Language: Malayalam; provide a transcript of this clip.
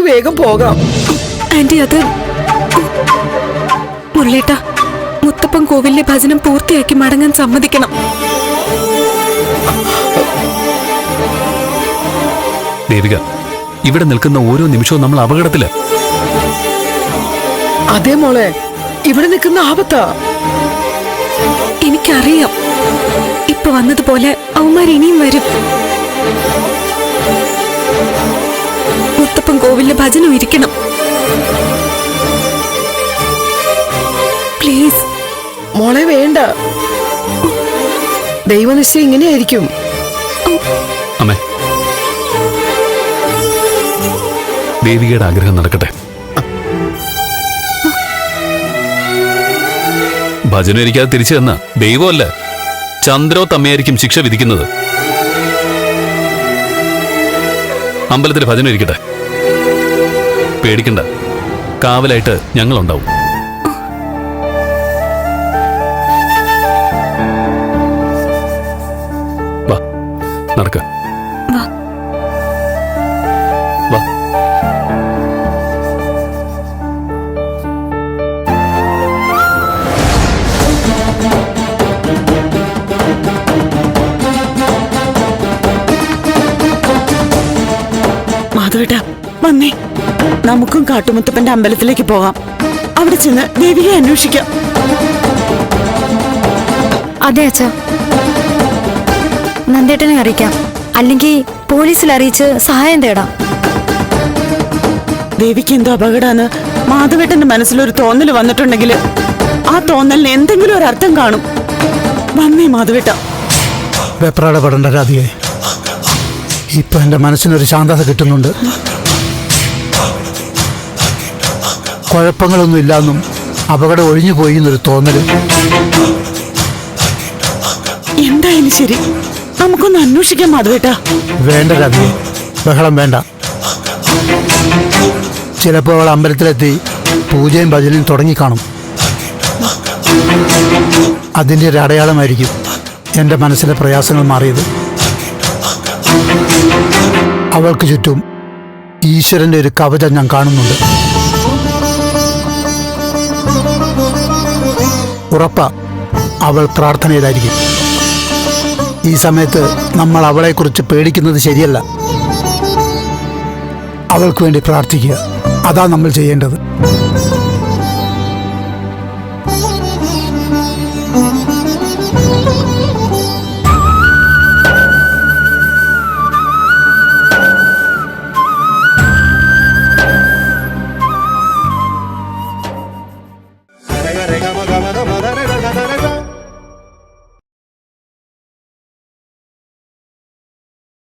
വേഗം പോകാം. ആന്റി, അത് മുരളേട്ട, മുത്തപ്പൻ കോവിലിലെ ഭജനം പൂർത്തിയാക്കി മടങ്ങാൻ സമ്മതിക്കണം. ദേവിക, ഇവിടെ നിൽക്കുന്ന ഓരോ നിമിഷവും നമ്മൾ അപകടത്തില്. അതേ മോളെ, ഇവിടെ നിൽക്കുന്ന ആപത്താ. എനിക്കറിയാം, ഇപ്പൊ വന്നതുപോലെ അവന്മാർ ഇനിയും വരും. മുത്തപ്പൻ കോവിലിലെ ഭജനം ഇരിക്കണം. പ്ലീസ് മോളെ, വേണ്ട. ദൈവനിശ്ചയം ഇങ്ങനെയായിരിക്കും. അമ്മേ, ദേവികയുടെ ആഗ്രഹം നടക്കട്ടെ. ഭജനം ഇരിക്കാതെ തിരിച്ചു തന്ന ദൈവമല്ല, ചന്ദ്രോ തമ്മയായിരിക്കും ശിക്ഷ വിധിക്കുന്നത്. അമ്പലത്തിൽ ഭജനം ഇരിക്കട്ടെ, പേടിക്കണ്ട. കാവലായിട്ട് ഞങ്ങളുണ്ടാവും. വാ, നടക്ക. വാ. മാധവേട്ടാ, വന്നേ, നമുക്കും കാട്ടുമുത്തപ്പന്റെ അമ്പലത്തിലേക്ക് പോകാം. അവിടെ ചെന്ന് ദേവിയെ അന്വേഷിക്കാം. അതെ അച്ഛാ, നന്ദേട്ടനെ അറിയിക്കാം. അല്ലെങ്കിൽ പോലീസിൽ അറിയിച്ച് സഹായം തേടാം. ദേവിക്ക് എന്തോ അപകടമാണ് മാധവേട്ടന്റെ മനസ്സിലൊരു തോന്നൽ വന്നിട്ടുണ്ടെങ്കിൽ ആ തോന്നലിന് എന്തെങ്കിലും ഒരു അർത്ഥം കാണും. വന്നേ മാധവേട്ട. വെപ്രാളപ്പെടേണ്ട രാധികെ, ഇപ്പൊ എന്റെ മനസ്സിനൊരു ശാന്തത കിട്ടുന്നുണ്ട്. കുഴപ്പങ്ങളൊന്നും ഇല്ലാന്നും അപകടം ഒഴിഞ്ഞു പോയി എന്നൊരു തോന്നല്. എന്തായാലും ശരി, നമുക്കൊന്ന് അന്വേഷിക്കാം മാധവേട്ട. വേണ്ട രാധികെ, ബഹളം വേണ്ട. ചിലപ്പോൾ അവൾ അമ്പലത്തിലെത്തി പൂജയും ഭജനയും തുടങ്ങിക്കാണും. അതിൻ്റെ ഒരു അടയാളമായിരിക്കും എൻ്റെ മനസ്സിലെ പ്രയാസങ്ങൾ മാറിയത്. അവൾക്ക് ചുറ്റും ഈശ്വരൻ്റെ ഒരു കവചം ഞാൻ കാണുന്നുണ്ട്. ഉറപ്പാ, അവൾ പ്രാർത്ഥനയിലായിരിക്കും. ഈ സമയത്ത് നമ്മൾ അവളെക്കുറിച്ച് പേടിക്കുന്നത് ശരിയല്ല. അവൾക്ക് വേണ്ടി പ്രാർത്ഥിക്കുക, അതാ നമ്മൾ ചെയ്യേണ്ടത്.